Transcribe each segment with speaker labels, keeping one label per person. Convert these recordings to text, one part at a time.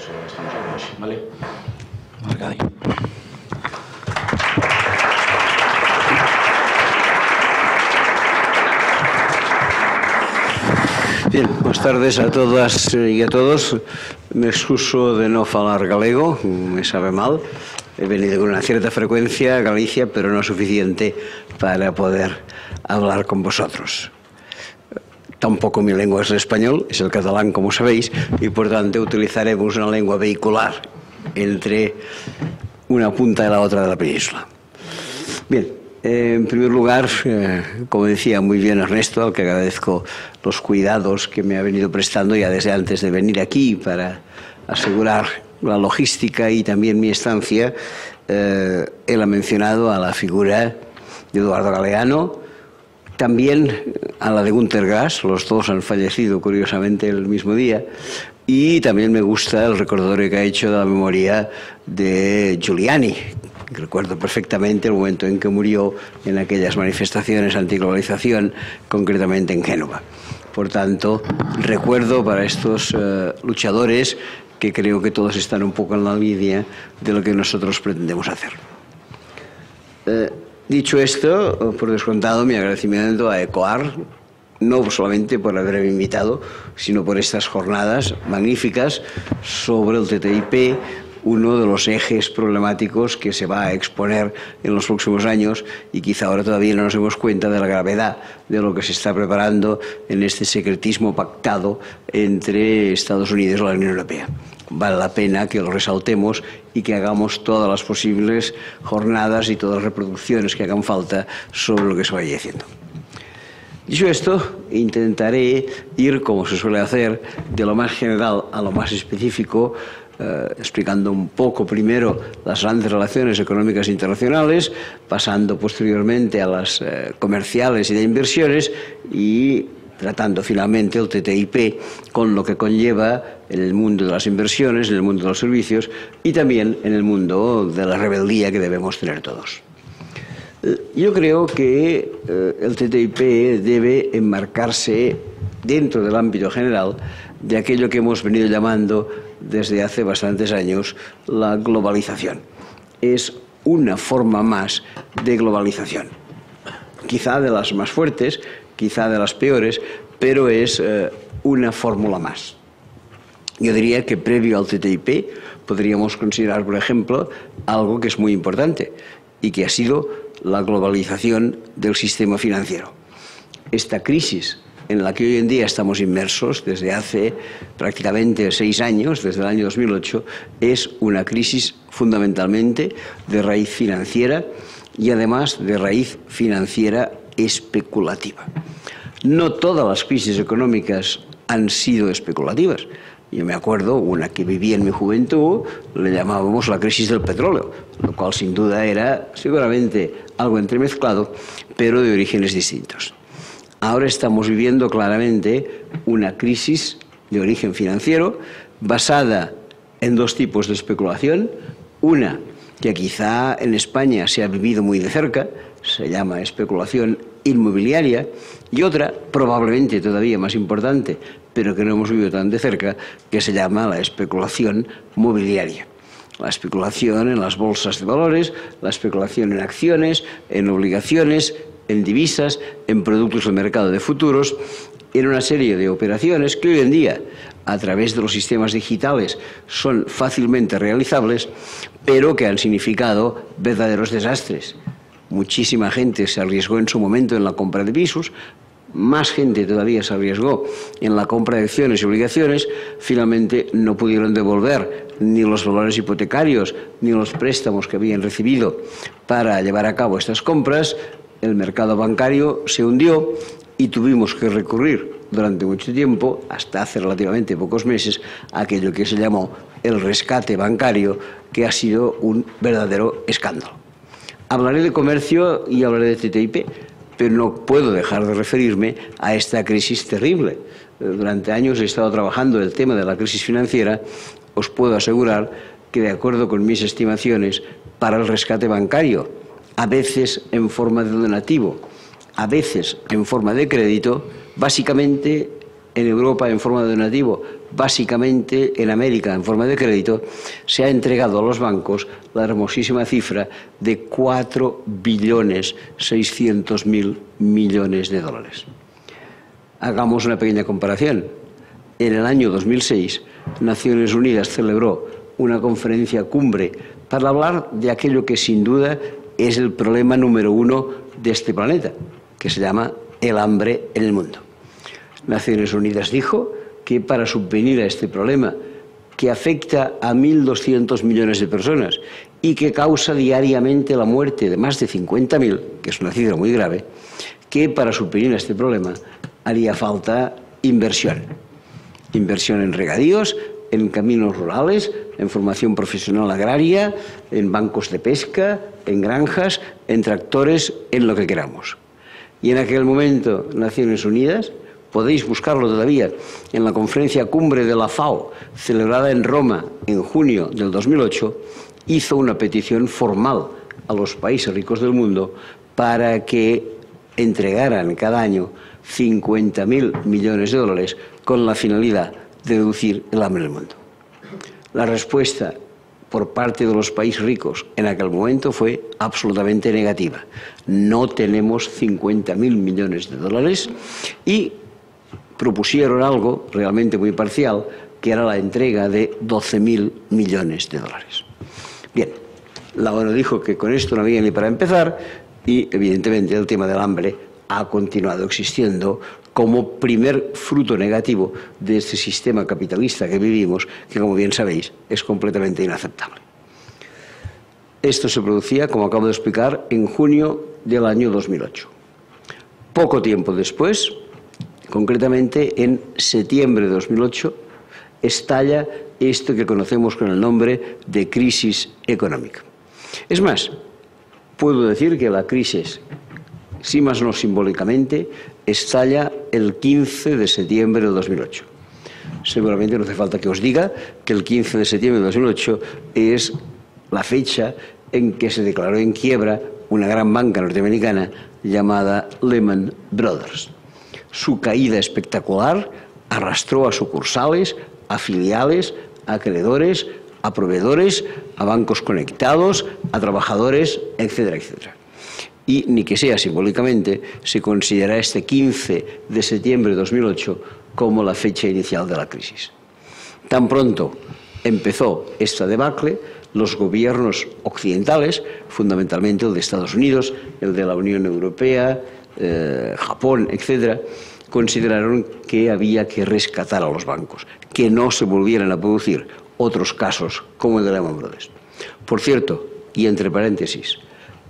Speaker 1: eso estamos aquí hoxe, vale?
Speaker 2: Marcadi.
Speaker 3: Bien, buenas tardes a todas y a todos. Me excuso de no falar galego, me sabe mal. He venido con una cierta frecuencia a Galicia, pero no suficiente para poder hablar con vosotros. Tampoco mi lengua es el español, es el catalán, como sabéis, y por tanto utilizaremos una lengua vehicular entre una punta y la otra de la península. Bien. En primer lugar, como decía muy bien Ernesto, al que agradezco los cuidados que me ha venido prestando ya desde antes de venir aquí para asegurar la logística y también mi estancia, él ha mencionado a la figura de Eduardo Galeano, también a la de Günter Grass, los dos han fallecido curiosamente el mismo día, y también me gusta el recordatorio que ha hecho de la memoria de Giuliani. Recuerdo perfectamente el momento en que murió en aquellas manifestaciones antiglobalización, concretamente en Génova. Por tanto, recuerdo para estos luchadores que creo que todos están un poco en la línea de lo que nosotros pretendemos hacer. Dicho esto, por descontado, mi agradecimiento a ECOAR, no solamente por haberme invitado, sino por estas jornadas magníficas sobre el TTIP, uno de los ejes problemáticos que se va a exponer en los próximos años y quizá ahora todavía no nos demos cuenta de la gravedad de lo que se está preparando en este secretismo pactado entre Estados Unidos y la Unión Europea. Vale la pena que lo resaltemos y que hagamos todas las posibles jornadas y todas las reproducciones que hagan falta sobre lo que se vaya haciendo. Dicho esto, intentaré ir, como se suele hacer, de lo más general a lo más específico, explicando un poco primero las grandes relaciones económicas internacionales, pasando posteriormente a las comerciales y de inversiones y tratando finalmente el TTIP con lo que conlleva en el mundo de las inversiones, en el mundo de los servicios y también en el mundo de la rebeldía que debemos tener todos. Yo creo que el TTIP debe enmarcarse dentro del ámbito general de aquello que hemos venido llamando desde hace bastantes años la globalización. Es una forma más de globalización. Quizá de las más fuertes, quizá de las peores, pero es una fórmula más. Yo diría que previo al TTIP podríamos considerar, por ejemplo, algo que es muy importante y que ha sido la globalización del sistema financiero. Esta crisis en la que hoy en día estamos inmersos desde hace prácticamente 6 años, desde el año 2008, es una crisis fundamentalmente de raíz financiera y además de raíz financiera especulativa. No todas las crisis económicas han sido especulativas. Yo me acuerdo, una que viví en mi juventud, le llamábamos la crisis del petróleo, lo cual sin duda era seguramente algo entremezclado, pero de orígenes distintos. Ahora estamos viviendo claramente una crisis de origen financiero basada en 2 tipos de especulación. Una que quizá en España se ha vivido muy de cerca, se llama especulación inmobiliaria, y otra, probablemente todavía más importante, pero que no hemos vivido tan de cerca, que se llama la especulación mobiliaria. La especulación en las bolsas de valores, la especulación en acciones, en obligaciones, en divisas, en productos del mercado de futuros, en una serie de operaciones que hoy en día, a través de los sistemas digitales, son fácilmente realizables, pero que han significado verdaderos desastres. Muchísima gente se arriesgó en su momento en la compra de pisos, más gente todavía se arriesgó en la compra de acciones y obligaciones, finalmente no pudieron devolver ni los valores hipotecarios ni los préstamos que habían recibido para llevar a cabo estas compras. El mercado bancario se hundió y tuvimos que recurrir durante mucho tiempo, hasta hace relativamente pocos meses, a aquello que se llamó el rescate bancario, que ha sido un verdadero escándalo. Hablaré de comercio y hablaré de TTIP, pero no puedo dejar de referirme a esta crisis terrible. Durante años he estado trabajando el tema de la crisis financiera. Os puedo asegurar que, de acuerdo con mis estimaciones, para el rescate bancario, a veces en forma de donativo, a veces en forma de crédito, básicamente en Europa en forma de donativo, básicamente en América en forma de crédito, se ha entregado a los bancos la hermosísima cifra de 4.600.000 millones de dólares. Hagamos una pequeña comparación. En el año 2006, Naciones Unidas celebró una conferencia cumbre para hablar de aquello que sin duda es el problema número uno de este planeta, que se llama el hambre en el mundo. Naciones Unidas dijo que para subvenir a este problema, que afecta a 1.200 millones de personas y que causa diariamente la muerte de más de 50.000, que es una cifra muy grave, que para subvenir a este problema haría falta inversión. Inversión en regadíos, en caminos rurales, en formación profesional agraria, en bancos de pesca, en granjas, en tractores, en lo que queramos. Y en aquel momento, Naciones Unidas, podéis buscarlo todavía, en la conferencia cumbre de la FAO, celebrada en Roma en junio del 2008, hizo una petición formal a los países ricos del mundo para que entregaran cada año 50.000 millones de dólares con la finalidad de reducir el hambre en el mundo. La respuesta por parte de los países ricos en aquel momento fue absolutamente negativa. No tenemos 50.000 millones de dólares y propusieron algo realmente muy parcial, que era la entrega de 12.000 millones de dólares. Bien, la ONU dijo que con esto no había ni para empezar y, evidentemente, el tema del hambre ha continuado existiendo como primer fruto negativo de este sistema capitalista que vivimos, que, como bien sabéis, es completamente inaceptable. Esto se producía, como acabo de explicar, en junio del año 2008. Poco tiempo después, concretamente en septiembre de 2008, estalla esto que conocemos con el nombre de crisis económica. Es más, puedo decir que la crisis, si más no simbólicamente, estalla el 15 de septiembre de 2008. Seguramente no hace falta que os diga que el 15 de septiembre de 2008 es la fecha en que se declaró en quiebra una gran banca norteamericana llamada Lehman Brothers. Su caída espectacular arrastró a sucursales, a filiales, a acreedores, a proveedores, a bancos conectados, a trabajadores, etcétera, etcétera. Y ni que sea simbólicamente, se considera este 15 de septiembre de 2008 como la fecha inicial de la crisis. Tan pronto empezó esta debacle, los gobiernos occidentales, fundamentalmente el de Estados Unidos, el de la Unión Europea, Japón, etcétera, consideraron que había que rescatar a los bancos, que no se volvieran a producir otros casos como el de Lehman Brothers. Por cierto, y entre paréntesis,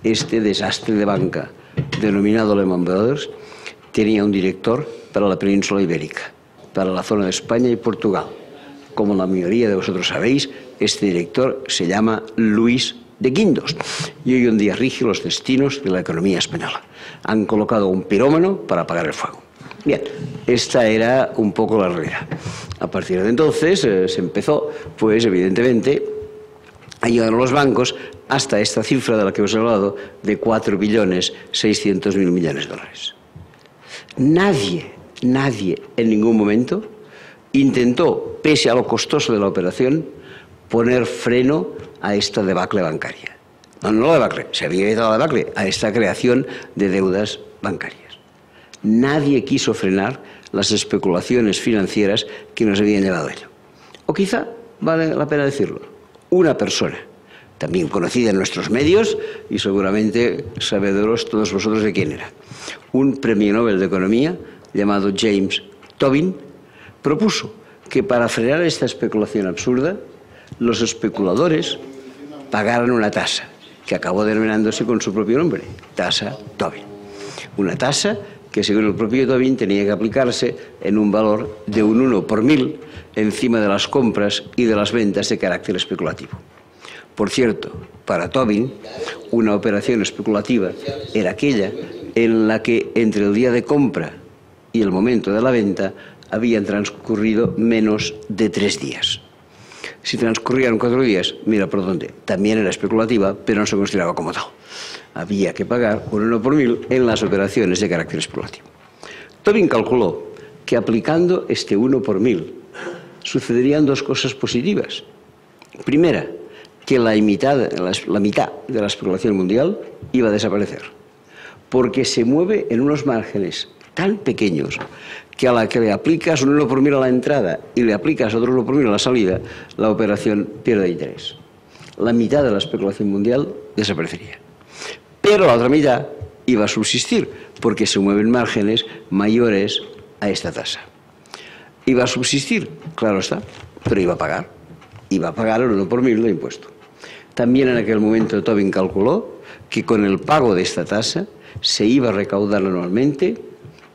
Speaker 3: este desastre de banca denominado Lehman Brothers tenía un director para la península ibérica, para la zona de España y Portugal. Como la mayoría de vosotros sabéis, este director se llama Luis de Guindos y hoy en día rige los destinos de la economía española. Han colocado un pirómano para apagar el fuego. Bien, esta era un poco la realidad. A partir de entonces se empezó, pues evidentemente, a llegar a los bancos hasta esta cifra de la que os he hablado de 4.600.000 millones de dólares. Nadie en ningún momento intentó, pese a lo costoso de la operación, poner freno a esta debacle bancaria. No la debacle, se había evitado la debacle, a esta creación de deudas bancarias. Nadie quiso frenar las especulaciones financieras que nos habían llevado a ello. O quizá, vale la pena decirlo, una persona, también conocida en nuestros medios y seguramente sabedores todos vosotros de quién era. Un premio Nobel de Economía llamado James Tobin propuso que para frenar esta especulación absurda, los especuladores pagaran una tasa, que acabó denominándose con su propio nombre, tasa Tobin. Una tasa que, según el propio Tobin, tenía que aplicarse en un valor de un 1 por 1000 encima de las compras y de las ventas de carácter especulativo. Por cierto, para Tobin, una operación especulativa era aquella en la que entre el día de compra y el momento de la venta habían transcurrido menos de 3 días. Si transcurrían 4 días, mira por dónde, también era especulativa, pero no se consideraba como tal. Había que pagar un 1 por 1000 en las operaciones de carácter especulativo. Tobin calculó que aplicando este 1 por 1000 sucederían dos cosas positivas. Primera, que la mitad de la especulación mundial iba a desaparecer, porque se mueve en unos márgenes tan pequeños que a la que le aplicas un 1 por mil a la entrada y le aplicas otro 1 por mil a la salida, la operación pierde interés. La mitad de la especulación mundial desaparecería. Pero la otra mitad iba a subsistir, porque se mueven márgenes mayores a esta tasa. Iba a subsistir, claro está, pero iba a pagar. Iba a pagar el 1 por mil de impuesto. También en aquel momento Tobin calculó que con el pago de esta tasa se iba a recaudar anualmente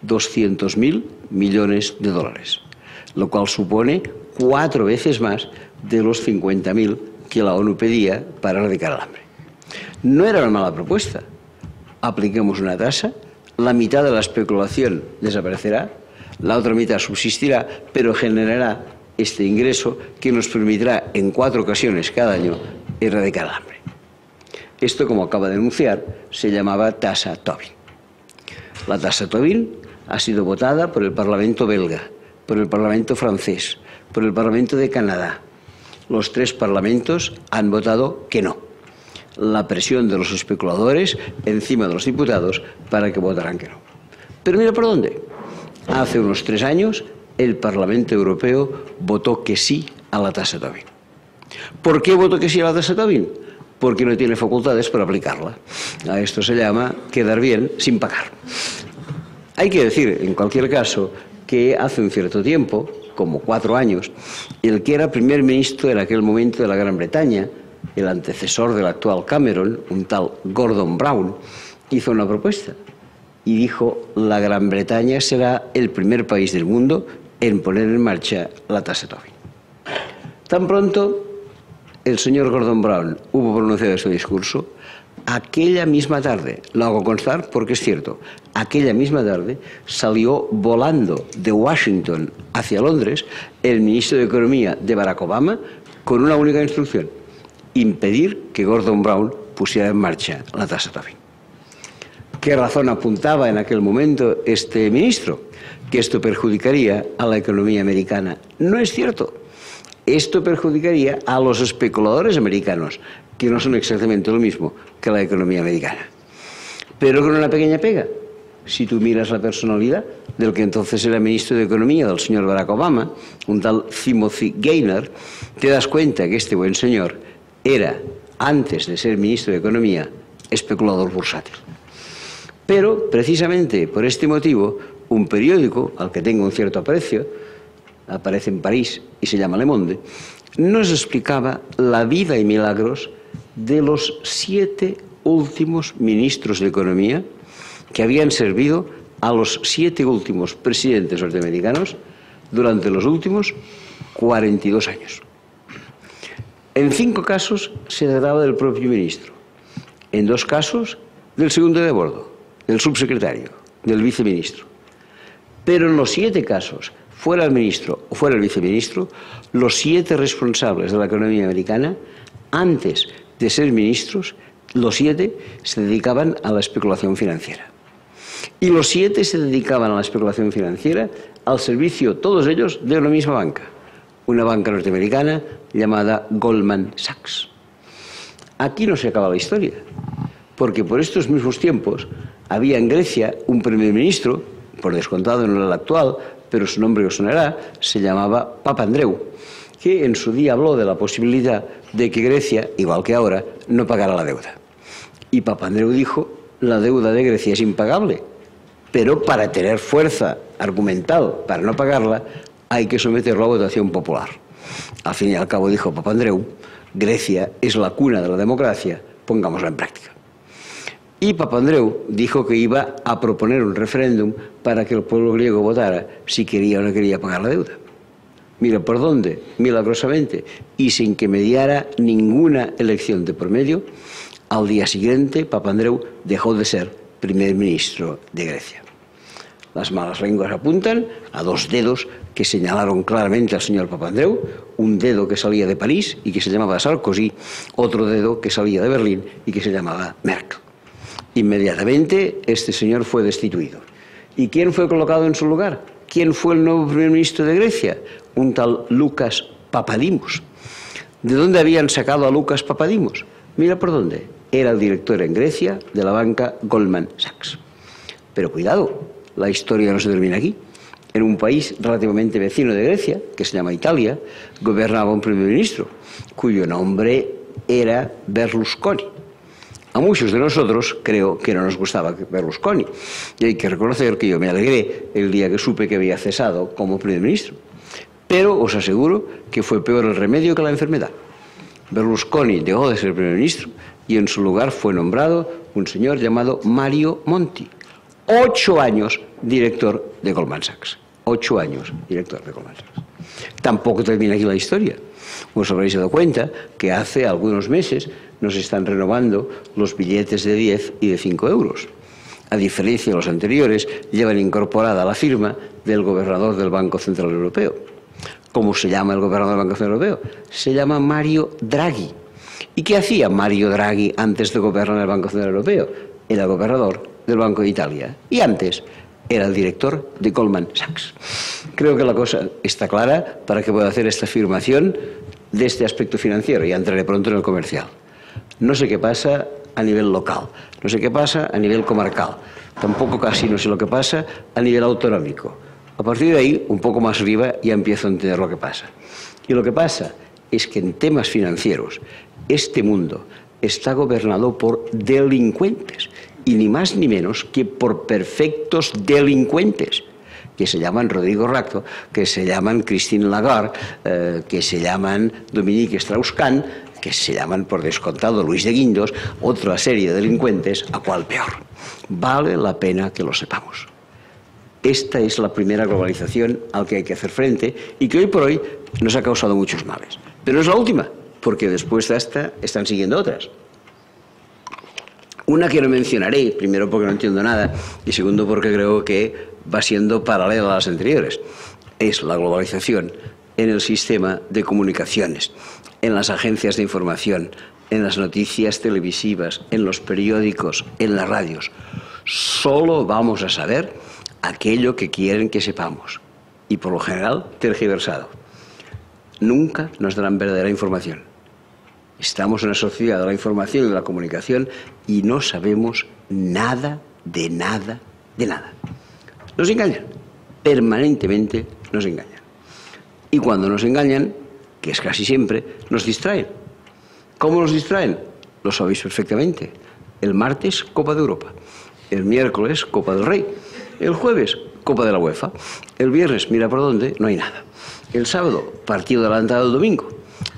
Speaker 3: 200.000 millones de dólares, lo cual supone 4 veces más de los 50.000 que la ONU pedía para erradicar el hambre. No era una mala propuesta. Apliquemos una tasa, la mitad de la especulación desaparecerá, la otra mitad subsistirá, pero generará este ingreso que nos permitirá en 4 ocasiones cada año erradicar el hambre. Esto, como acaba de anunciar, se llamaba tasa Tobin. La tasa Tobin ha sido votada por el Parlamento belga, por el Parlamento francés, por el Parlamento de Canadá. Los 3 parlamentos han votado que no. La presión de los especuladores encima de los diputados para que votaran que no. Pero mira por dónde. Hace unos 3 años el Parlamento Europeo votó que sí a la tasa Tobin. ¿Por qué votó que sí a la tasa Tobin? Porque no tiene facultades para aplicarla. A esto se llama quedar bien sin pagar. Hay que decir, en cualquier caso, que hace un cierto tiempo, como 4 años, el que era primer ministro en aquel momento de la Gran Bretaña, el antecesor del actual Cameron, un tal Gordon Brown, hizo una propuesta y dijo: la Gran Bretaña será el primer país del mundo en poner en marcha la tasa Tobin. Tan pronto el señor Gordon Brown hubo pronunciado su discurso, aquella misma tarde, lo hago constar porque es cierto, aquella misma tarde salió volando de Washington hacia Londres el ministro de Economía de Barack Obama con una única instrucción: impedir que Gordon Brown pusiera en marcha la tasa Tobin. ¿Qué razón apuntaba en aquel momento este ministro? Que esto perjudicaría a la economía americana. No es cierto. Esto perjudicaría a los especuladores americanos, que no son exactamente lo mismo que la economía americana. Pero con una pequeña pega. Si tú miras la personalidad del que entonces era ministro de Economía del señor Barack Obama, un tal Timothy Geithner, te das cuenta que este buen señor era, antes de ser ministro de Economía, especulador bursátil. Pero, precisamente por este motivo, un periódico al que tengo un cierto aprecio, aparece en París y se llama Le Monde, nos explicaba la vida y milagros de los 7 últimos ministros de Economía que habían servido a los 7 últimos presidentes norteamericanos durante los últimos 42 años. En 5 casos se trataba del propio ministro, en 2 casos del segundo de bordo, del subsecretario, del viceministro. Pero en los 7 casos, fuera el ministro o fuera el viceministro, los 7 responsables de la economía americana, antes de ser ministros, los 7 se dedicaban a la especulación financiera. Y los 7 se dedicaban a la especulación financiera al servicio, todos ellos, de una misma banca, una banca norteamericana llamada Goldman Sachs. Aquí no se acaba la historia, porque por estos mismos tiempos había en Grecia un primer ministro, por descontado no era el actual, pero su nombre os sonará, se llamaba Papandreou, que en su día habló de la posibilidad de que Grecia, igual que ahora, no pagara la deuda. Y Papandreou dijo: la deuda de Grecia es impagable, pero para tener fuerza argumental para no pagarla, hay que someterlo a votación popular. Al fin y al cabo, dijo Papandreou, Grecia es la cuna de la democracia, pongámosla en práctica. Y Papandreou dijo que iba a proponer un referéndum para que el pueblo griego votara si quería o no quería pagar la deuda. Mira por dónde, milagrosamente, y sin que mediara ninguna elección de por medio, al día siguiente Papandreou dejó de ser primer ministro de Grecia. Las malas lenguas apuntan a 2 dedos que señalaron claramente al señor Papandreou, un dedo que salía de París y que se llamaba Sarkozy, otro dedo que salía de Berlín y que se llamaba Merkel. Inmediatamente este señor fue destituido. ¿Y quién fue colocado en su lugar? ¿quién fue el nuevo primer ministro de Grecia? Un tal Lucas Papadimos. ¿De dónde habían sacado a Lucas Papadimos? Mira por dónde. Era el director en Grecia de la banca Goldman Sachs. Pero cuidado, la historia no se termina aquí. En un país relativamente vecino de Grecia, que se llama Italia, gobernaba un primer ministro, cuyo nombre era Berlusconi. A muchos de nosotros creo que no nos gustaba Berlusconi. Y hay que reconocer que yo me alegré el día que supe que había cesado como primer ministro. Pero os aseguro que fue peor el remedio que la enfermedad. Berlusconi dejó de ser primer ministro y en su lugar fue nombrado un señor llamado Mario Monti. 8 años director de Goldman Sachs. 8 años director de Goldman Sachs. Tampoco termina aquí la historia. Os habréis dado cuenta que hace algunos meses nos están renovando los billetes de 10 y de 5 euros. A diferencia de los anteriores, llevan incorporada la firma del gobernador del Banco Central Europeo. ¿Cómo se llama el gobernador del Banco Central Europeo? Se llama Mario Draghi. ¿Y qué hacía Mario Draghi antes de gobernar el Banco Central Europeo? Era gobernador del Banco de Italia. Y antes era el director de Goldman Sachs. Creo que la cosa está clara para que pueda hacer esta afirmación de este aspecto financiero. Y entraré pronto en el comercial. No sé qué pasa a nivel local, no sé qué pasa a nivel comarcal, tampoco casi no sé lo que pasa a nivel autonómico. A partir de ahí, un poco más arriba, ya empiezo a entender lo que pasa. Y lo que pasa es que en temas financieros, este mundo está gobernado por delincuentes, y ni más ni menos que por perfectos delincuentes, que se llaman Rodrigo Rato, que se llaman Christine Lagarde, que se llaman Dominique Strauss-Kahn, que se llaman, por descontado, Luis de Guindos, otra serie de delincuentes, a cual peor. Vale la pena que lo sepamos. Esta es la primera globalización al que hay que hacer frente y que hoy por hoy nos ha causado muchos males. Pero no es la última, porque después de esta están siguiendo otras. Una que no mencionaré, primero porque no entiendo nada y segundo porque creo que va siendo paralela a las anteriores, es la globalización en el sistema de comunicaciones, en las agencias de información, en las noticias televisivas, en los periódicos, en las radios. Solo vamos a saber aquello que quieren que sepamos y por lo general tergiversado. Nunca nos darán verdadera información. Estamos en una sociedad de la información y de la comunicación y no sabemos nada, de nada, de nada. Nos engañan, permanentemente nos engañan. Y cuando nos engañan, que es casi siempre, nos distraen. ¿Cómo nos distraen? Lo sabéis perfectamente. El martes, Copa de Europa. El miércoles, Copa del Rey. El jueves, Copa de la UEFA. El viernes, mira por dónde, no hay nada. El sábado, partido adelantado del domingo.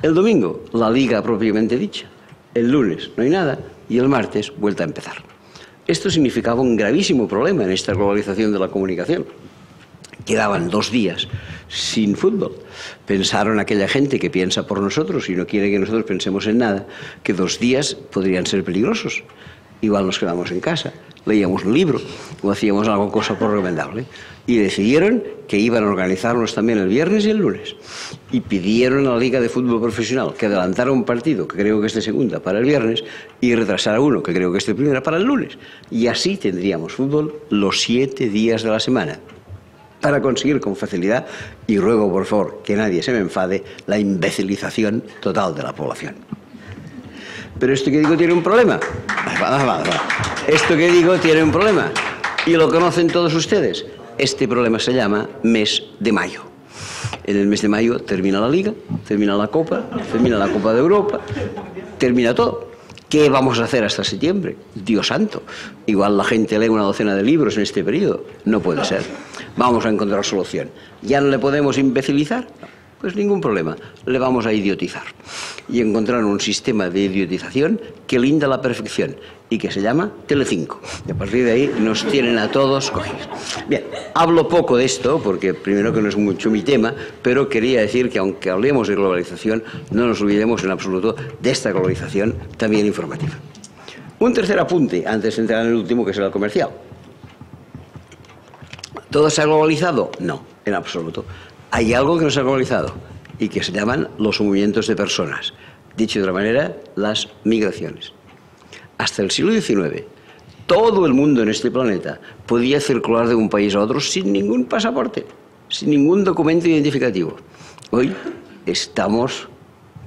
Speaker 3: El domingo, la liga propiamente dicha. El lunes, no hay nada. Y el martes, vuelta a empezar. Esto significaba un gravísimo problema en esta globalización de la comunicación. Quedaban 2 días sin fútbol. Pensaron aquella gente que piensa por nosotros y no quiere que nosotros pensemos en nada, que 2 días podrían ser peligrosos. Igual nos quedamos en casa, leíamos un libro o hacíamos alguna cosa por recomendable. Y decidieron que iban a organizarnos también el viernes y el lunes. Y pidieron a la Liga de Fútbol Profesional que adelantara un partido, que creo que es de segunda, para el viernes, y retrasara uno, que creo que es de primera, para el lunes. Y así tendríamos fútbol los 7 días de la semana, para conseguir con facilidad, y ruego por favor que nadie se me enfade, la imbecilización total de la población. Pero esto que digo tiene un problema. Esto que digo tiene un problema. Y lo conocen todos ustedes. Este problema se llama mes de mayo. En el mes de mayo termina la Liga, termina la Copa de Europa, termina todo. ¿Qué vamos a hacer hasta septiembre? Dios santo. Igual la gente lee una docena de libros en este periodo. No puede ser. Vamos a encontrar solución. ¿Ya no le podemos imbecilizar? Pues ningún problema. Le vamos a idiotizar. Y encontrar un sistema de idiotización que linda a la perfección y que se llama Telecinco. Y a partir de ahí nos tienen a todos cogidos. Bien, hablo poco de esto porque primero que no es mucho mi tema, pero quería decir que aunque hablemos de globalización, no nos olvidemos en absoluto de esta globalización también informativa. Un tercer apunte antes de entrar en el último, que será el comercial. ¿Todo se ha globalizado? No, en absoluto. Hay algo que no se ha globalizado y que se llaman los movimientos de personas. Dicho de otra manera, las migraciones. Hasta el siglo XIX, todo el mundo en este planeta podía circular de un país a otro sin ningún pasaporte, sin ningún documento identificativo. Hoy estamos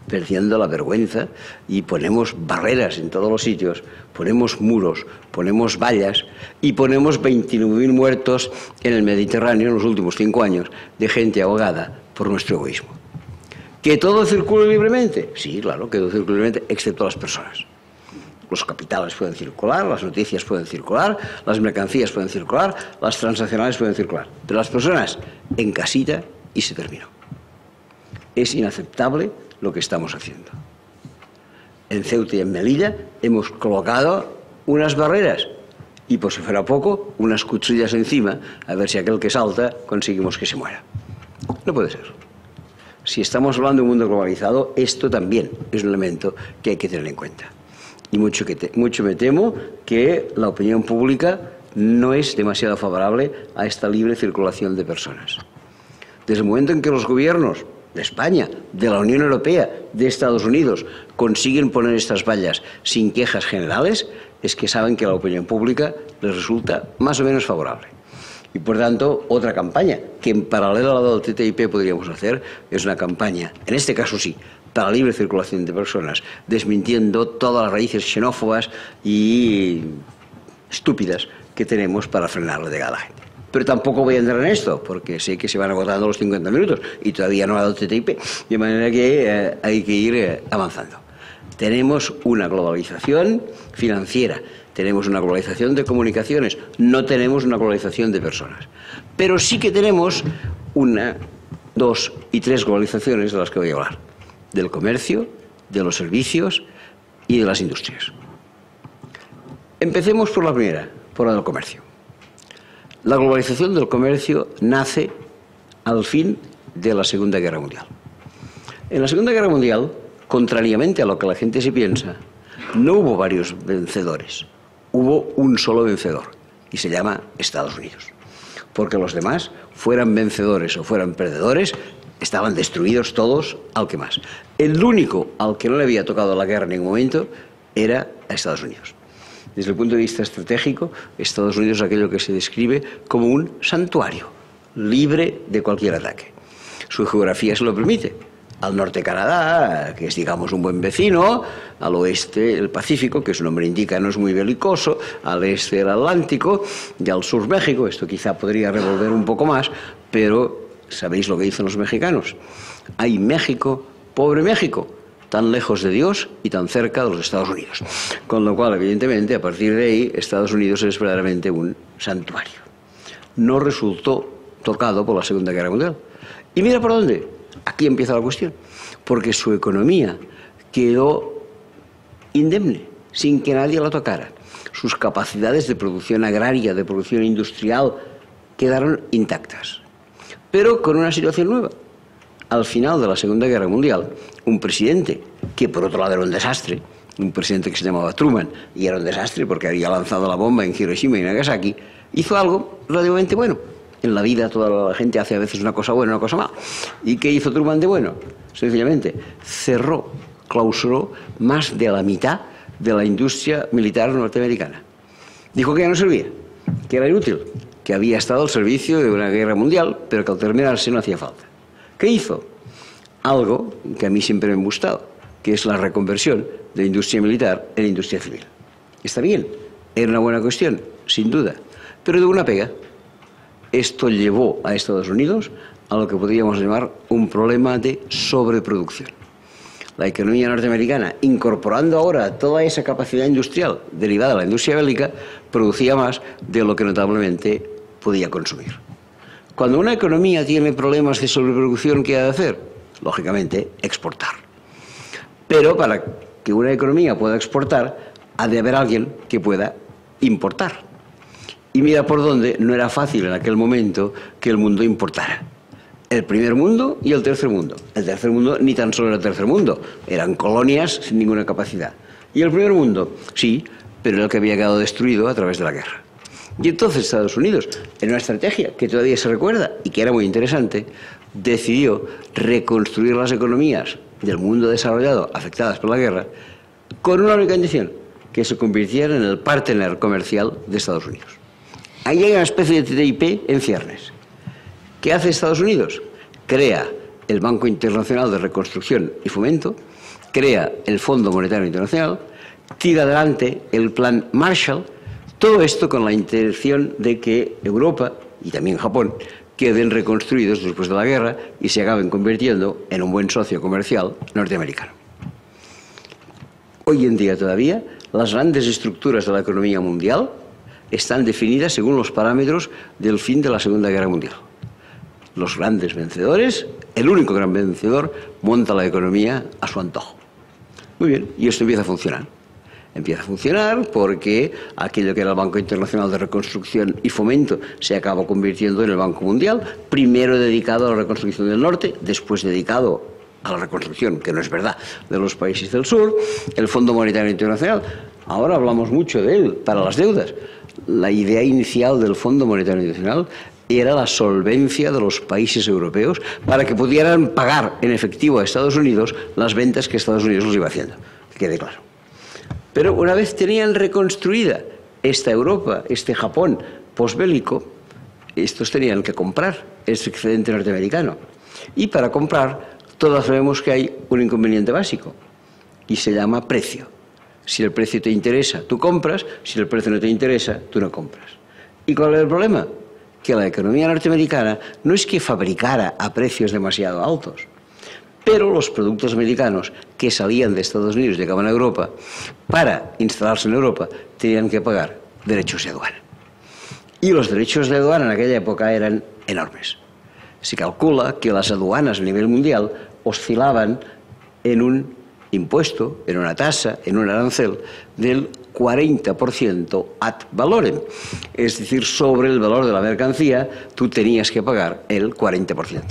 Speaker 3: perdiendo la vergüenza y ponemos barreras en todos los sitios, ponemos muros, ponemos vallas y ponemos 29.000 muertos en el Mediterráneo en los últimos 5 años de gente ahogada por nuestro egoísmo. ¿Que todo circule libremente? Sí, claro, que todo circule libremente, excepto las personas. Los capitales pueden circular, las noticias pueden circular, las mercancías pueden circular, las transaccionales pueden circular. Pero las personas en casita y se terminó. Es inaceptable lo que estamos haciendo. En Ceuta y en Melilla hemos colocado unas barreras y, por si fuera poco, unas cuchillas encima, a ver si aquel que salta conseguimos que se muera. No puede ser. Si estamos hablando de un mundo globalizado, esto también es un elemento que hay que tener en cuenta. Y mucho me temo que la opinión pública no es demasiado favorable a esta libre circulación de personas. Desde el momento en que los gobiernos de España, de la Unión Europea, de Estados Unidos, consiguen poner estas vallas sin quejas generales, es que saben que la opinión pública les resulta más o menos favorable. Y por tanto, otra campaña que en paralelo a la del TTIP podríamos hacer es una campaña, en este caso sí, para la libre circulación de personas, desmintiendo todas las raíces xenófobas y estúpidas que tenemos para frenar la llegada a la gente. Pero tampoco voy a entrar en esto, porque sé que se van agotando los 50 minutos y todavía no ha dado TTIP, de manera que hay que ir avanzando. Tenemos una globalización financiera, tenemos una globalización de comunicaciones, no tenemos una globalización de personas. Pero sí que tenemos 1, 2 y 3 globalizaciones de las que voy a hablar. Del comercio, de los servicios y de las industrias. Empecemos por la primera, por la del comercio. La globalización del comercio nace al fin de la Segunda Guerra Mundial. En la Segunda Guerra Mundial, contrariamente a lo que la gente se piensa, no hubo varios vencedores, hubo un solo vencedor, y se llama Estados Unidos. Porque los demás, fueran vencedores o fueran perdedores, estaban destruidos todos al que más. El único al que no le había tocado la guerra en ningún momento era a Estados Unidos. Desde el punto de vista estratégico, Estados Unidos es aquello que se describe como un santuario, libre de cualquier ataque. Su geografía se lo permite. Al norte Canadá, que es, digamos, un buen vecino, al oeste el Pacífico, que su nombre indica no es muy belicoso, al este el Atlántico, y al sur México. Esto quizá podría revolver un poco más, pero ¿sabéis lo que dicen los mexicanos? Hay México, pobre México, tan lejos de Dios y tan cerca de los Estados Unidos. Con lo cual, evidentemente, a partir de ahí, Estados Unidos es verdaderamente un santuario. No resultó tocado por la Segunda Guerra Mundial. Y mira por dónde. Aquí empieza la cuestión. Porque su economía quedó indemne, sin que nadie la tocara. Sus capacidades de producción agraria, de producción industrial, quedaron intactas. Pero con una situación nueva. Al final de la Segunda Guerra Mundial, un presidente, que por otro lado era un desastre, un presidente que se llamaba Truman, y era un desastre porque había lanzado la bomba en Hiroshima y Nagasaki, hizo algo relativamente bueno. En la vida toda la gente hace a veces una cosa buena y una cosa mala. ¿Y qué hizo Truman de bueno? Sencillamente, cerró, clausuró más de la mitad de la industria militar norteamericana. Dijo que ya no servía, que era inútil, que había estado al servicio de una guerra mundial, pero que al terminarse no hacía falta. ¿Qué hizo? Algo que a mí siempre me ha gustado, que es la reconversión de la industria militar en la industria civil. Está bien, era una buena cuestión, sin duda, pero de una pega. Esto llevó a Estados Unidos a lo que podríamos llamar un problema de sobreproducción. La economía norteamericana, incorporando ahora toda esa capacidad industrial derivada de la industria bélica, producía más de lo que notablemente podía consumir. Cuando una economía tiene problemas de sobreproducción, ¿qué ha de hacer? Lógicamente, exportar. Pero para que una economía pueda exportar, ha de haber alguien que pueda importar. Y mira por dónde no era fácil en aquel momento que el mundo importara. El primer mundo y el tercer mundo. El tercer mundo ni tan solo era el tercer mundo, eran colonias sin ninguna capacidad. Y el primer mundo, sí, pero era el que había quedado destruido a través de la guerra. Y entonces Estados Unidos, en una estrategia que todavía se recuerda y que era muy interesante, decidió reconstruir las economías del mundo desarrollado afectadas por la guerra con una única condición, que se convirtiera en el partner comercial de Estados Unidos. Ahí hay una especie de TTIP en ciernes. ¿Qué hace Estados Unidos? Crea el Banco Internacional de Reconstrucción y Fomento, crea el Fondo Monetario Internacional, tira adelante el Plan Marshall, todo esto con la intención de que Europa y también Japón queden reconstruidos después de la guerra y se acaben convirtiendo en un buen socio comercial norteamericano. Hoy en día todavía las grandes estructuras de la economía mundial están definidas según los parámetros del fin de la Segunda Guerra Mundial. Los grandes vencedores, el único gran vencedor, monta la economía a su antojo. Muy bien, y esto empieza a funcionar. Empieza a funcionar porque aquello que era el Banco Internacional de Reconstrucción y Fomento se acaba convirtiendo en el Banco Mundial, primero dedicado a la reconstrucción del norte, después dedicado a la reconstrucción, que no es verdad, de los países del sur, el Fondo Monetario Internacional. Ahora hablamos mucho de él para las deudas. La idea inicial del Fondo Monetario Internacional era la solvencia de los países europeos para que pudieran pagar en efectivo a Estados Unidos las ventas que Estados Unidos les iba haciendo, que quede claro. Pero una vez tenían reconstruida esta Europa, este Japón posbélico, estos tenían que comprar ese excedente norteamericano. Y para comprar, todos sabemos que hay un inconveniente básico, y se llama precio. Si el precio te interesa, tú compras; si el precio no te interesa, tú no compras. ¿Y cuál es el problema? Que la economía norteamericana no es que fabricara a precios demasiado altos, pero los productos americanos que salían de Estados Unidos y llegaban a Europa, para instalarse en Europa, tenían que pagar derechos de aduana. Y los derechos de aduana en aquella época eran enormes. Se calcula que las aduanas a nivel mundial oscilaban en un impuesto, en una tasa, en un arancel del 40% ad valorem. Es decir, sobre el valor de la mercancía, tú tenías que pagar el 40%.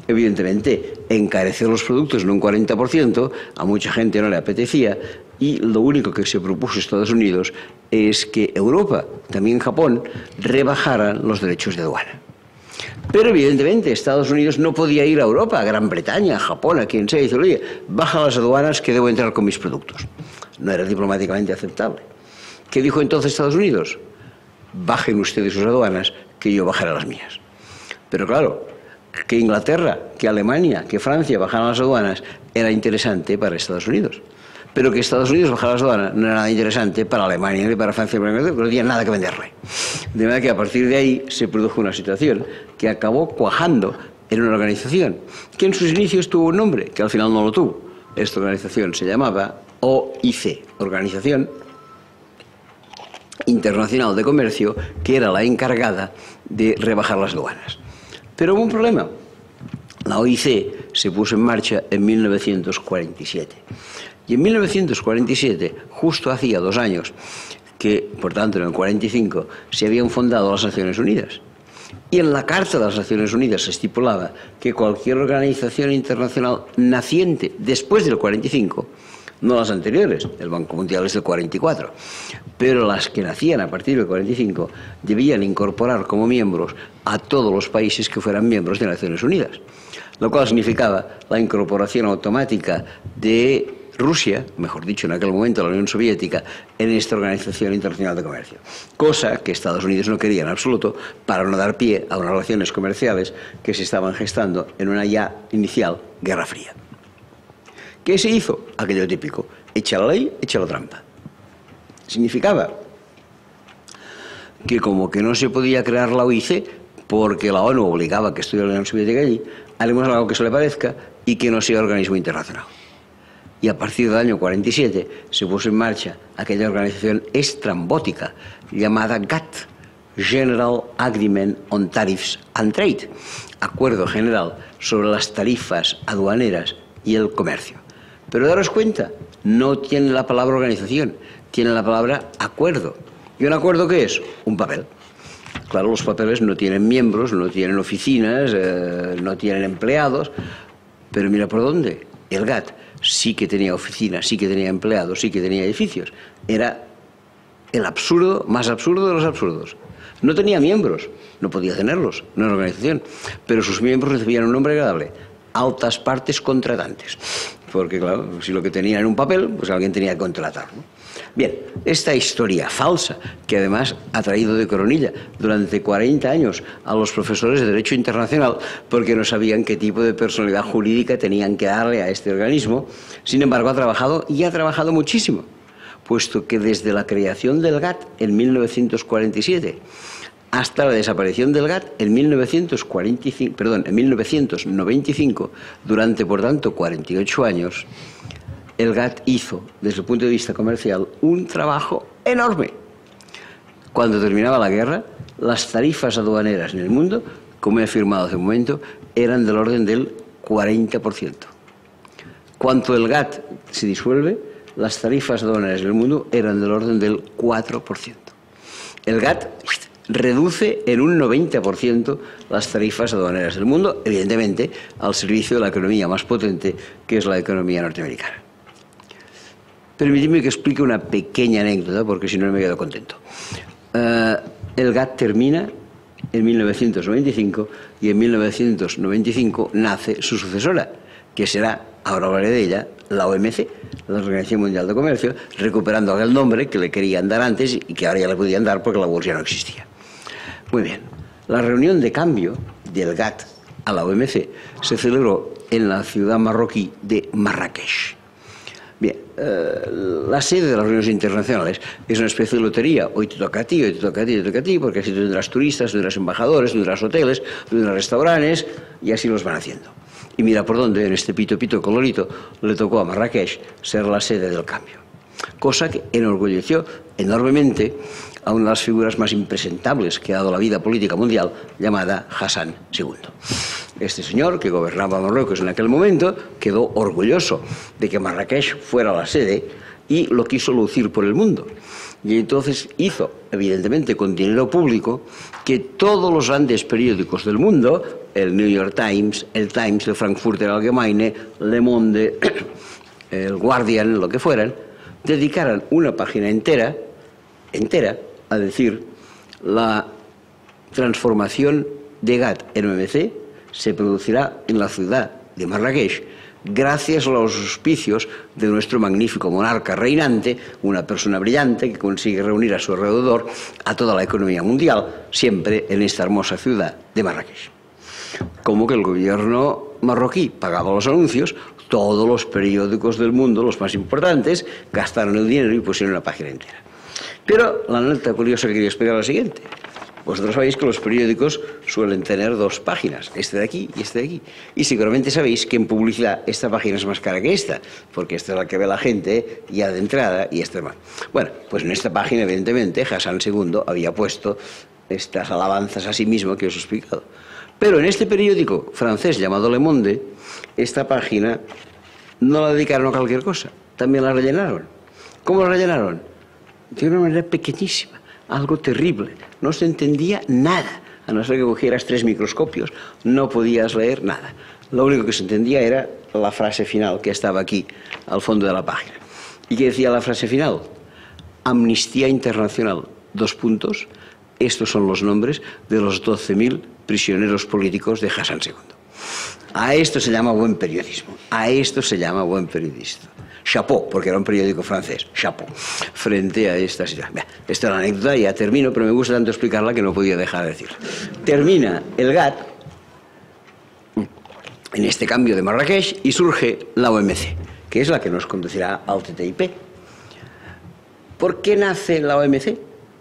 Speaker 3: Evidentemente, encarecer los productos en un 40% a mucha gente no le apetecía, y lo único que se propuso Estados Unidos es que Europa, también Japón, rebajaran los derechos de aduana. Pero evidentemente Estados Unidos no podía ir a Europa, a Gran Bretaña, a Japón, a quien sea, y decir: oye, baja las aduanas que debo entrar con mis productos. No era diplomáticamente aceptable. ¿Qué dijo entonces Estados Unidos? Bajen ustedes sus aduanas, que yo bajaré las mías. Pero claro, que Inglaterra, que Alemania, que Francia bajaran las aduanas era interesante para Estados Unidos. Pero que Estados Unidos bajara las aduanas no era nada interesante para Alemania ni para Francia, porque no tenían nada que venderle. De manera que a partir de ahí se produjo una situación que acabó cuajando en una organización que en sus inicios tuvo un nombre, que al final no lo tuvo. Esta organización se llamaba OIC, Organización Internacional de Comercio, que era la encargada de rebajar las aduanas. Pero hubo un problema. La OIC se puso en marcha en 1947. Y en 1947, justo hacía 2 años, que por tanto en el 45 se habían fundado las Naciones Unidas. Y en la Carta de las Naciones Unidas se estipulaba que cualquier organización internacional naciente después del 45, no las anteriores, el Banco Mundial es del 44, pero las que nacían a partir del 45 debían incorporar como miembros a todos los países que fueran miembros de Naciones Unidas, lo cual significaba la incorporación automática de Rusia, mejor dicho en aquel momento la Unión Soviética, en esta Organización Internacional de Comercio, cosa que Estados Unidos no quería en absoluto para no dar pie a unas relaciones comerciales que se estaban gestando en una ya inicial Guerra Fría. ¿Qué se hizo? Aquello típico: echa la ley, echa la trampa. Significaba que como que no se podía crear la OIC porque la ONU obligaba a que estuviera la Unión Soviética allí, haremos algo que se le parezca y que no sea organismo internacional. Y a partir del año 47 se puso en marcha aquella organización estrambótica llamada GATT, General Agreement on Tariffs and Trade, Acuerdo General sobre las Tarifas Aduaneras y el Comercio. Pero daros cuenta, no tiene la palabra organización, tiene la palabra acuerdo. ¿Y un acuerdo qué es? Un papel. Claro, los papeles no tienen miembros, no tienen oficinas, no tienen empleados, pero mira por dónde. El GATT sí que tenía oficinas, sí que tenía empleados, sí que tenía edificios. Era el absurdo, más absurdo de los absurdos. No tenía miembros, no podía tenerlos, no era organización, pero sus miembros recibían un nombre agradable: altas partes contratantes. porque claro, si lo que tenían era un papel, pues alguien tenía que contratarlo. Bien, esta historia falsa, que además ha traído de coronilla durante 40 años a los profesores de Derecho Internacional, porque no sabían qué tipo de personalidad jurídica tenían que darle a este organismo, sin embargo ha trabajado y ha trabajado muchísimo, puesto que desde la creación del GATT en 1947 hasta la desaparición del GATT en 1995, durante por tanto 48 años, el GATT hizo, desde el punto de vista comercial, un trabajo enorme. Cuando terminaba la guerra, las tarifas aduaneras en el mundo, como he afirmado hace un momento, eran del orden del 40%. Cuando el GATT se disuelve, las tarifas aduaneras en el mundo eran del orden del 4%. El GATT reduce en un 90% las tarifas aduaneras del mundo, evidentemente al servicio de la economía más potente, que es la economía norteamericana. Permitidme que explique una pequeña anécdota, porque si no, no me quedo contento. El GATT termina en 1995 y en 1995 nace su sucesora, que será, ahora hablaré de ella, la OMC, la Organización Mundial de Comercio, recuperando aquel nombre que le querían dar antes y que ahora ya le podían dar porque la URSS ya no existía. Muy bien, la reunión de cambio del GATT a la OMC se celebró en la ciudad marroquí de Marrakech. Bien, la sede de las reuniones internacionales es una especie de lotería. Hoy te toca a ti, hoy te toca a ti, hoy te toca a ti, porque así tú tendrás turistas, tendrás embajadores, tendrás hoteles, tendrás restaurantes, y así los van haciendo. Y mira por dónde, en este pito pito colorito, le tocó a Marrakech ser la sede del cambio. Cosa que enorgulleció enormemente a una de las figuras más impresentables que ha dado la vida política mundial, llamada Hassan II. Este señor, que gobernaba Marruecos en aquel momento, quedó orgulloso de que Marrakech fuera la sede y lo quiso lucir por el mundo. Y entonces hizo, evidentemente con dinero público, que todos los grandes periódicos del mundo, el New York Times, el Times, el Frankfurter Allgemeine, Le Monde, el Guardian, lo que fueran, dedicaran una página entera a decir la transformación de GATT en OMC se producirá en la ciudad de Marrakech gracias a los auspicios de nuestro magnífico monarca reinante, una persona brillante que consigue reunir a su alrededor a toda la economía mundial, siempre en esta hermosa ciudad de Marrakech. Como que el gobierno marroquí pagaba los anuncios, todos los periódicos del mundo, los más importantes, gastaron el dinero y pusieron una página entera. Pero la nota curiosa que quería explicar es la siguiente. Vosotros sabéis que los periódicos suelen tener dos páginas, este de aquí y este de aquí. Y seguramente sabéis que en publicidad esta página es más cara que esta, porque esta es la que ve la gente ya de entrada y esta es más. Bueno, pues en esta página, evidentemente, Hassan II había puesto estas alabanzas a sí mismo que os he explicado. Pero en este periódico francés llamado Le Monde, esta página no la dedicaron a cualquier cosa, también la rellenaron. ¿Cómo la rellenaron? De una manera pequeñísima, algo terrible. No se entendía nada, a no ser que cogieras 3 microscopios, no podías leer nada. Lo único que se entendía era la frase final que estaba aquí, al fondo de la página. ¿Y qué decía la frase final? Amnistía Internacional, : estos son los nombres de los 12.000 prisioneros políticos de Hassan II. A esto se llama buen periodismo, a esto se llama buen periodista. Chapeau, porque era un periódico francés, chapeau, frente a esta situación. Esta es la anécdota, ya termino, pero me gusta tanto explicarla que no podía dejar de decirla. Termina el GATT en este cambio de Marrakech y surge la OMC, que es la que nos conducirá al TTIP. ¿Por qué nace la OMC?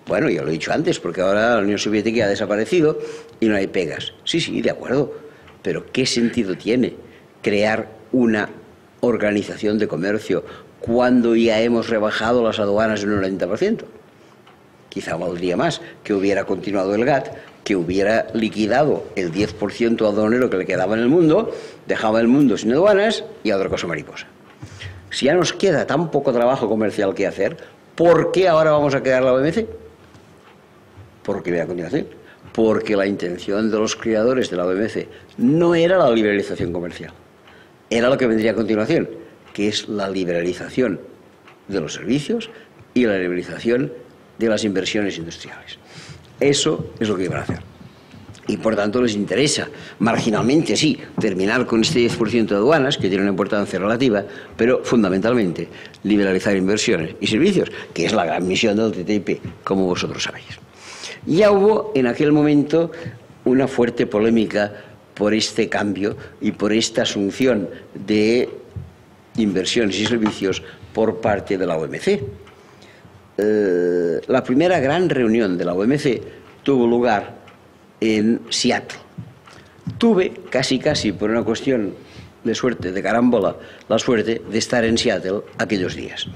Speaker 3: Bueno, ya lo he dicho antes, porque ahora la Unión Soviética ha desaparecido y no hay pegas. Sí, sí, de acuerdo, pero ¿qué sentido tiene crear una organización de comercio cuando ya hemos rebajado las aduanas en un 90%? Quizá valdría más que hubiera continuado el GATT, que hubiera liquidado el 10% aduanero que le quedaba en el mundo, dejaba el mundo sin aduanas y a otra cosa mariposa. Si ya nos queda tan poco trabajo comercial que hacer, ¿por qué ahora vamos a crear la OMC? ¿Por qué viene a continuación? Porque la intención de los creadores de la OMC no era la liberalización comercial. Era lo que vendría a continuación, que es la liberalización de los servicios y la liberalización de las inversiones industriales. Eso es lo que iban a hacer. y por tanto les interesa, marginalmente sí, terminar con este 10% de aduanas, que tiene una importancia relativa, pero fundamentalmente liberalizar inversiones y servicios, que es la gran misión del TTIP, como vosotros sabéis. Ya hubo en aquel momento una fuerte polémica por este cambio y por esta asunción de inversiones y servicios por parte de la OMC. La primera gran reunión de la OMC tuvo lugar en Seattle. Tuve casi por una cuestión de suerte, de carambola, la suerte de estar en Seattle aquellos días.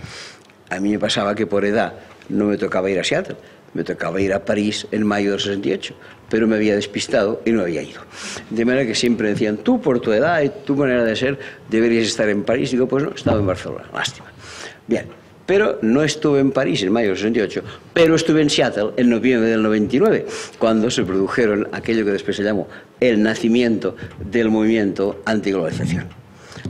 Speaker 3: A mí me pasaba que por edad no me tocaba ir a Seattle, me tocaba ir a París en mayo del 68, pero me había despistado y no había ido. De manera que siempre decían, tú por tu edad y tu manera de ser deberías estar en París. Digo, pues no, estaba en Barcelona, lástima. Bien, pero no estuve en París en mayo del 68, pero estuve en Seattle en noviembre del 99, cuando se produjeron aquello que después se llamó el nacimiento del movimiento antiglobalización.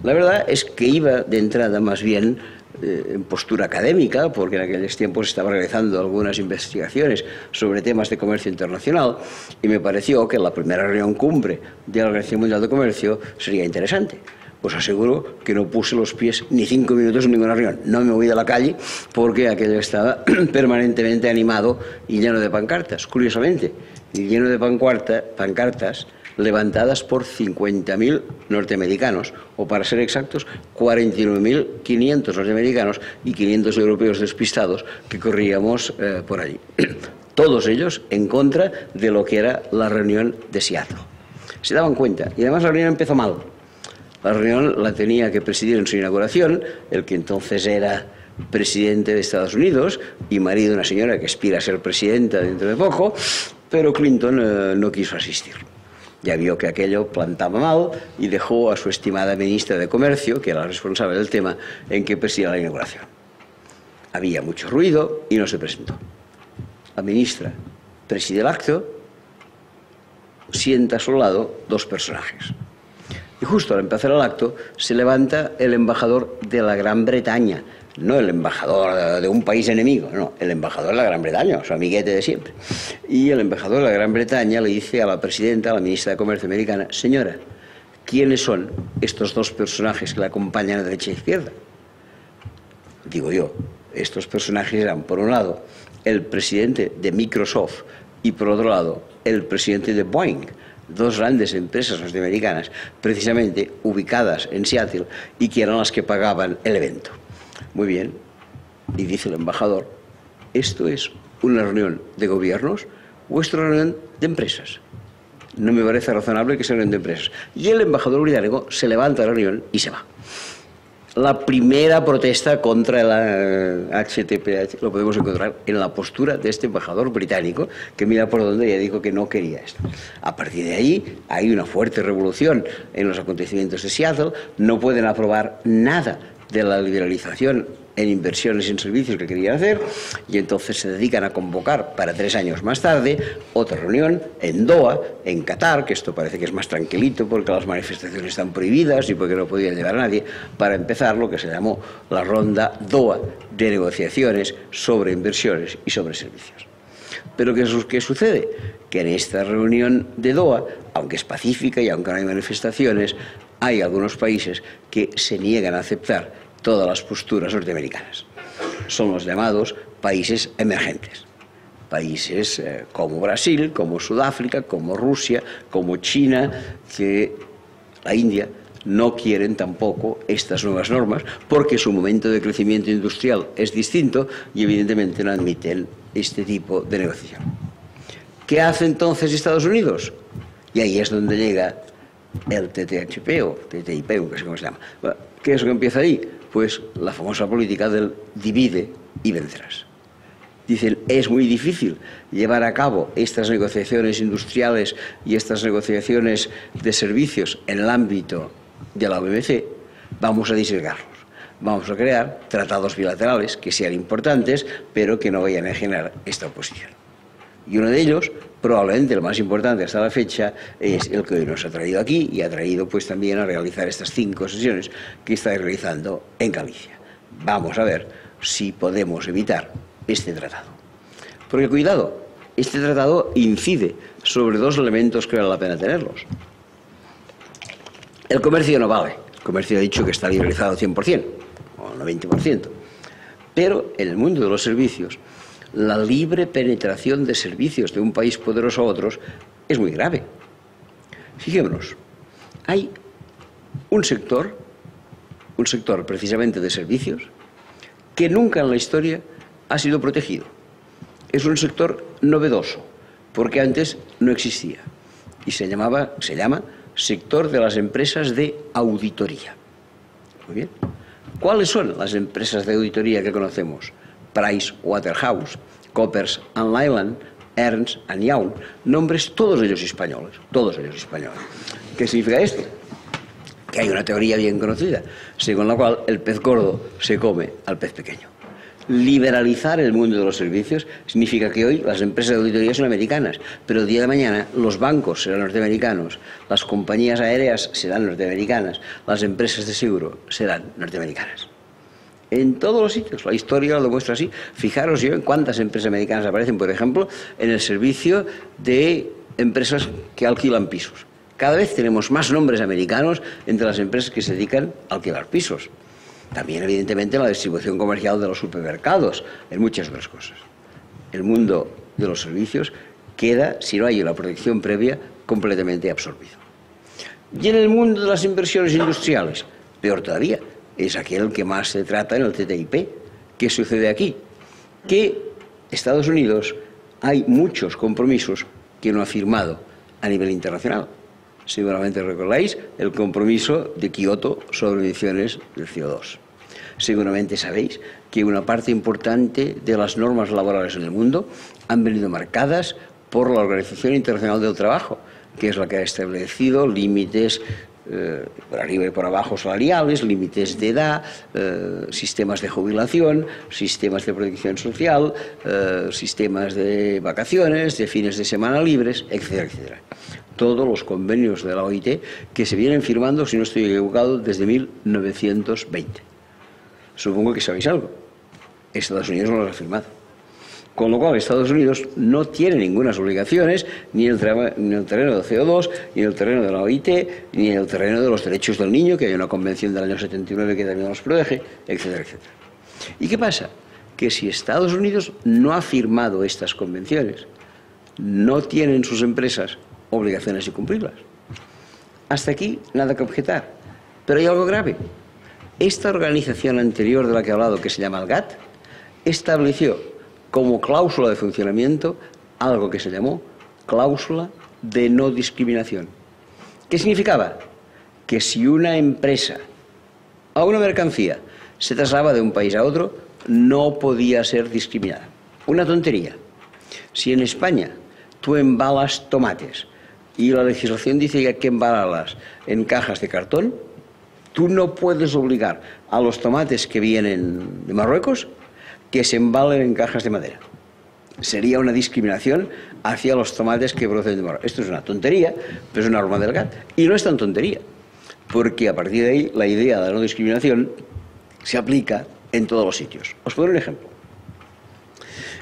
Speaker 3: La verdad es que iba de entrada más bien en postura académica, porque en aquellos tiempos estaba realizando algunas investigaciones sobre temas de comercio internacional y me pareció que la primera reunión cumbre de la Organización Mundial de Comercio sería interesante. Os aseguro que no puse los pies ni 5 minutos en ninguna reunión. No me moví de la calle porque aquello estaba permanentemente animado y lleno de pancartas, curiosamente, y lleno de pancartas levantadas por 50.000 norteamericanos, o para ser exactos, 49.500 norteamericanos y 500 europeos despistados que corríamos por allí. Todos ellos en contra de lo que era la reunión de Seattle. Se daban cuenta, y además la reunión empezó mal. La reunión la tenía que presidir en su inauguración el que entonces era presidente de Estados Unidos y marido de una señora que aspira a ser presidenta dentro de poco, pero Clinton no quiso asistir. Ya vio que aquello plantaba mal y dejó a su estimada ministra de Comercio, que era la responsable del tema, en que presidía la inauguración. Había mucho ruido y no se presentó. La ministra preside el acto, sienta a su lado 2 personajes. Y justo al empezar el acto se levanta el embajador de la Gran Bretaña, no el embajador de un país enemigo, no, el embajador de la Gran Bretaña, su amiguete de siempre. Y el embajador de la Gran Bretaña le dice a la presidenta, a la ministra de Comercio americana, señora, ¿quiénes son estos 2 personajes que la acompañan a derecha e izquierda? Digo yo, estos personajes eran, por un lado, el presidente de Microsoft y, por otro lado, el presidente de Boeing, 2 grandes empresas norteamericanas, precisamente ubicadas en Seattle y que eran las que pagaban el evento. Muy bien, y dice el embajador, ¿esto es una reunión de gobiernos o es una reunión de empresas? No me parece razonable que sea una reunión de empresas. Y el embajador británico se levanta de la reunión y se va. La primera protesta contra el HTPH lo podemos encontrar en la postura de este embajador británico, que mira por dónde ya dijo que no quería esto. A partir de ahí hay una fuerte revolución en los acontecimientos de Seattle, no pueden aprobar nada de la liberalización en inversiones y en servicios que querían hacer, y entonces se dedican a convocar para 3 años más tarde otra reunión en Doha, en Qatar, que esto parece que es más tranquilito porque las manifestaciones están prohibidas y porque no podían llevar a nadie, para empezar lo que se llamó la ronda Doha de negociaciones sobre inversiones y sobre servicios. Pero ¿qué sucede? Que en esta reunión de Doha, aunque es pacífica y aunque no hay manifestaciones, hay algunos países que se niegan a aceptar todas las posturas norteamericanas. Son los llamados países emergentes. Países como Brasil, como Sudáfrica, como Rusia, como China, que la India no quieren tampoco estas nuevas normas porque su momento de crecimiento industrial es distinto y evidentemente no admiten este tipo de negociación. ¿Qué hace entonces Estados Unidos? Y ahí es donde llega el TTIP o TTIP, no sé cómo se llama. ¿Qué es lo que empieza ahí? Pues la famosa política del divide y vencerás. Dicen, es muy difícil llevar a cabo estas negociaciones industriales y estas negociaciones de servicios en el ámbito de la OMC, vamos a disgregarlos. Vamos a crear tratados bilaterales que sean importantes, pero que no vayan a generar esta oposición. Y uno de ellos, probablemente el más importante hasta la fecha, es el que hoy nos ha traído aquí y ha traído pues también a realizar estas 5 sesiones que está realizando en Galicia. Vamos a ver si podemos evitar este tratado. Porque cuidado, Este tratado incide sobre dos elementos que vale la pena tenerlos. El comercio no vale. El comercio ha dicho que está liberalizado al 100% o al 90%. Pero en el mundo de los servicios, la libre penetración de servicios de un país poderoso a otros es muy grave. Fijémonos, hay un sector precisamente de servicios que nunca en la historia ha sido protegido. Es un sector novedoso, porque antes no existía y se llama sector de las empresas de auditoría. Muy bien. ¿Cuáles son las empresas de auditoría que conocemos? Price Waterhouse, Coopers & Lybrand, Ernst & Young, nombres todos ellos españoles, todos ellos españoles. ¿Qué significa esto? Que hay una teoría bien conocida, según la cual el pez gordo se come al pez pequeño. Liberalizar el mundo de los servicios significa que hoy las empresas de auditoría son americanas, pero el día de mañana los bancos serán norteamericanos, las compañías aéreas serán norteamericanas, las empresas de seguro serán norteamericanas. En todos los sitios, la historia lo demuestra así. Fijaros yo en cuántas empresas americanas aparecen, por ejemplo, en el servicio de empresas que alquilan pisos. Cada vez tenemos más nombres americanos entre las empresas que se dedican a alquilar pisos. También, evidentemente, la distribución comercial de los supermercados, en muchas otras cosas. El mundo de los servicios queda, si no hay una protección previa, completamente absorbido. Y en el mundo de las inversiones industriales, peor todavía, es aquel que más se trata en el TTIP. ¿Qué sucede aquí? Que Estados Unidos hay muchos compromisos que no ha firmado a nivel internacional. Seguramente recordáis el compromiso de Kioto sobre emisiones de CO2. Seguramente sabéis que una parte importante de las normas laborales en el mundo han venido marcadas por la Organización Internacional del Trabajo, que es la que ha establecido límites por arriba y por abajo salariales, límites de edad, sistemas de jubilación, sistemas de protección social, sistemas de vacaciones, de fines de semana libres, etcétera, etcétera. Todos los convenios de la OIT que se vienen firmando, si no estoy equivocado, desde 1920. Supongo que sabéis algo. Estados Unidos no los ha firmado. Con lo cual, Estados Unidos no tiene ninguna obligaciones ni en el terreno del CO2, ni en el terreno de la OIT, ni en el terreno de los derechos del niño, que hay una convención del año 79 que también los protege, etcétera, etcétera. ¿Y qué pasa? Que si Estados Unidos no ha firmado estas convenciones, no tienen sus empresas obligaciones de cumplirlas. Hasta aquí nada que objetar. Pero hay algo grave. Esta organización anterior de la que he hablado, que se llama el GATT, estableció como cláusula de funcionamiento algo que se llamó cláusula de no discriminación. ¿Qué significaba? Que si una empresa o una mercancía se trasladaba de un país a otro, no podía ser discriminada. Una tontería. Si en España tú embalas tomates y la legislación dice que hay que embalarlas en cajas de cartón, tú no puedes obligar a los tomates que vienen de Marruecos que se embalen en cajas de madera. Sería una discriminación hacia los tomates que proceden de Marruecos. Esto es una tontería, pero es una norma del GATT. Y no es tan tontería, porque a partir de ahí la idea de la no discriminación se aplica en todos los sitios. Os pongo un ejemplo.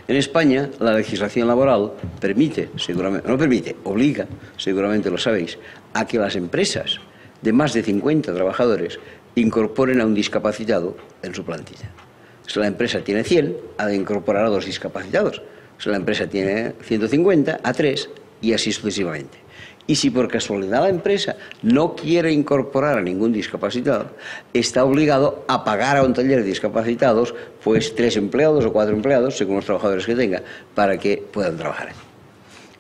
Speaker 3: En España, la legislación laboral permite, seguramente, no permite, obliga, seguramente lo sabéis, a que las empresas de más de 50 trabajadores incorporen a un discapacitado en su plantilla. Si la empresa tiene 100, ha de incorporar a 2 discapacitados. Si la empresa tiene 150, a 3 y así sucesivamente. Y si por casualidad la empresa no quiere incorporar a ningún discapacitado, está obligado a pagar a un taller de discapacitados pues 3 empleados o 4 empleados, según los trabajadores que tenga, para que puedan trabajar.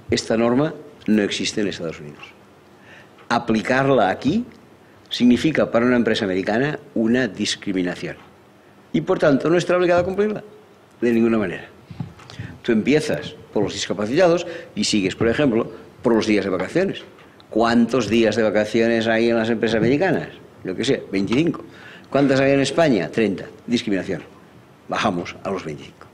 Speaker 3: Esta norma no existe en Estados Unidos. Aplicarla aquí significa para una empresa americana una discriminación. Y por tanto no está obligada a cumplirla de ninguna manera. Tú empiezas por los discapacitados y sigues, por ejemplo, por los días de vacaciones. ¿Cuántos días de vacaciones hay en las empresas americanas? Yo qué sé, 25. ¿Cuántas hay en España? 30. Discriminación. Bajamos a los 25.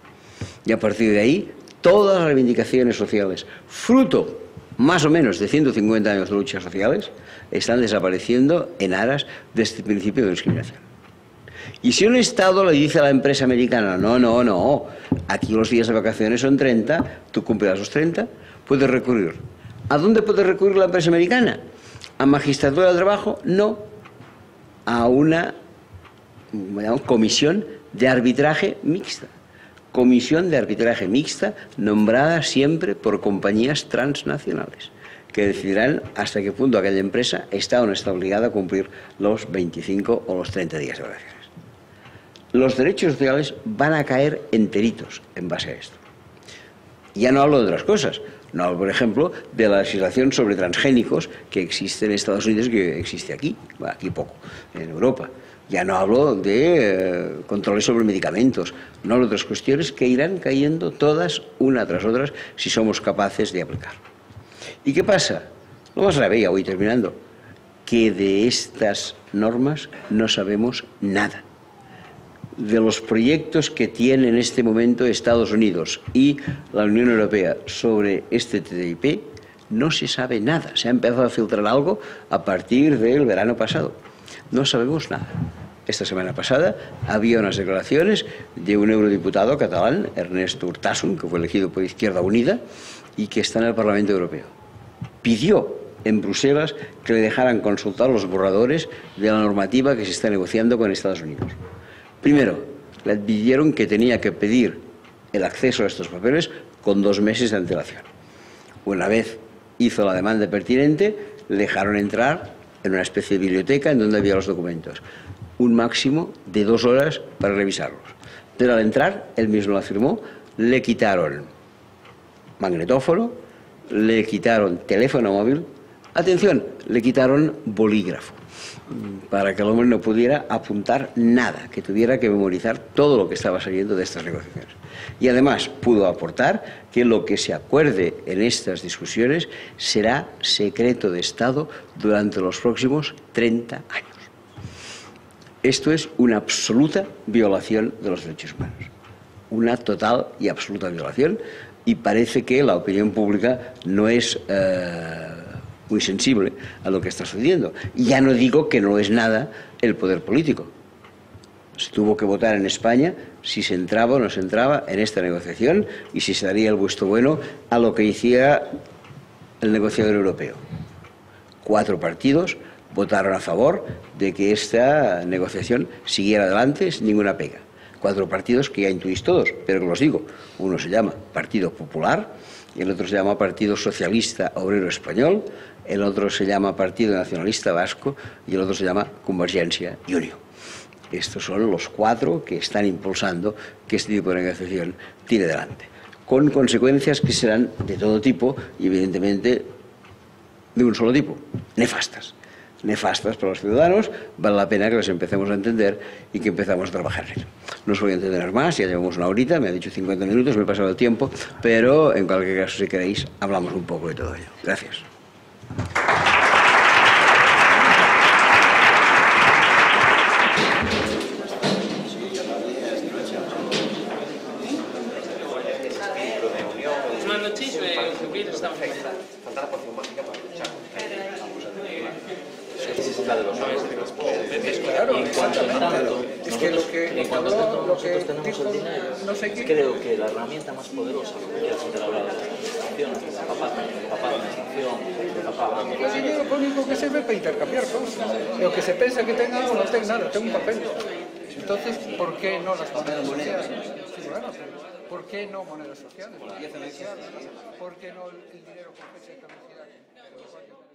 Speaker 3: Y a partir de ahí, todas las reivindicaciones sociales, fruto más o menos de 150 años de luchas sociales, están desapareciendo en aras de este principio de discriminación. Y si un Estado le dice a la empresa americana, no, no, no, aquí los días de vacaciones son 30, tú cumplirás los 30, puedes recurrir. ¿A dónde puede recurrir la empresa americana? ¿A Magistratura del Trabajo? No. A una comisión de arbitraje mixta. Comisión de arbitraje mixta nombrada siempre por compañías transnacionales que decidirán hasta qué punto aquella empresa está o no está obligada a cumplir los 25 o los 30 días de vacaciones. Los derechos sociales van a caer enteritos en base a esto. Ya no hablo de otras cosas. No hablo, por ejemplo, de la legislación sobre transgénicos que existe en Estados Unidos y que existe aquí, bueno, aquí poco, en Europa. Ya no hablo de controles sobre medicamentos, no hablo de otras cuestiones que irán cayendo todas una tras otras si somos capaces de aplicar. ¿Y qué pasa? Lo más grave, ya voy terminando, que de estas normas no sabemos nada. De los proyectos que tiene en este momento Estados Unidos y la Unión Europea sobre este TTIP, no se sabe nada. Se ha empezado a filtrar algo a partir del verano pasado. No sabemos nada. Esta semana pasada había unas declaraciones de un eurodiputado catalán, Ernest Urtasun, que fue elegido por Izquierda Unida y que está en el Parlamento Europeo. Pidió en Bruselas que le dejaran consultar los borradores de la normativa que se está negociando con Estados Unidos. Primero, le advirtieron que tenía que pedir el acceso a estos papeles con 2 meses de antelación. Una vez hizo la demanda pertinente, le dejaron entrar en una especie de biblioteca en donde había los documentos. Un máximo de 2 horas para revisarlos. Pero al entrar, él mismo lo afirmó, le quitaron magnetófono, le quitaron teléfono móvil, atención, le quitaron bolígrafo, para que el hombre no pudiera apuntar nada, que tuviera que memorizar todo lo que estaba saliendo de estas negociaciones. Y además pudo aportar que lo que se acuerde en estas discusiones será secreto de Estado durante los próximos 30 años. Esto es una absoluta violación de los derechos humanos, una total y absoluta violación, y parece que la opinión pública no es muy sensible a lo que está sucediendo. Y ya no digo que no es nada el poder político. Se tuvo que votar en España si se entraba o no se entraba en esta negociación y si se daría el visto bueno a lo que decía el negociador europeo. 4 partidos votaron a favor de que esta negociación siguiera adelante sin ninguna pega. 4 partidos que ya intuís todos, pero que los digo. Uno se llama Partido Popular, el otro se llama Partido Socialista Obrero Español, el otro se llama Partido Nacionalista Vasco y el otro se llama Convergencia y Unió. Estos son los 4 que están impulsando que este tipo de negociación tire adelante, con consecuencias que serán de todo tipo y evidentemente de un solo tipo, nefastas. Nefastas para los ciudadanos, vale la pena que las empecemos a entender y que empezamos a trabajar en ello. No os voy a entretener más, ya llevamos 1 horita, me ha dicho 50 minutos, me he pasado el tiempo, pero en cualquier caso, si queréis, hablamos un poco de todo ello. Gracias.
Speaker 1: Claro, exactamente. Es que lo que nosotros tenemos el dinero, no sé qué. Creo que la herramienta más poderosa, porque ya se hablado de las administraciones, de la administración, de la
Speaker 2: el dinero lo único que sirve para intercambiar cosas. Lo que se piensa que tenga algo no tengo nada, tengo un papel. Entonces, ¿por qué no las monedas sociales? Bueno, ¿por qué no monedas sociales? ¿Por qué no el dinero con fecha de caducidad?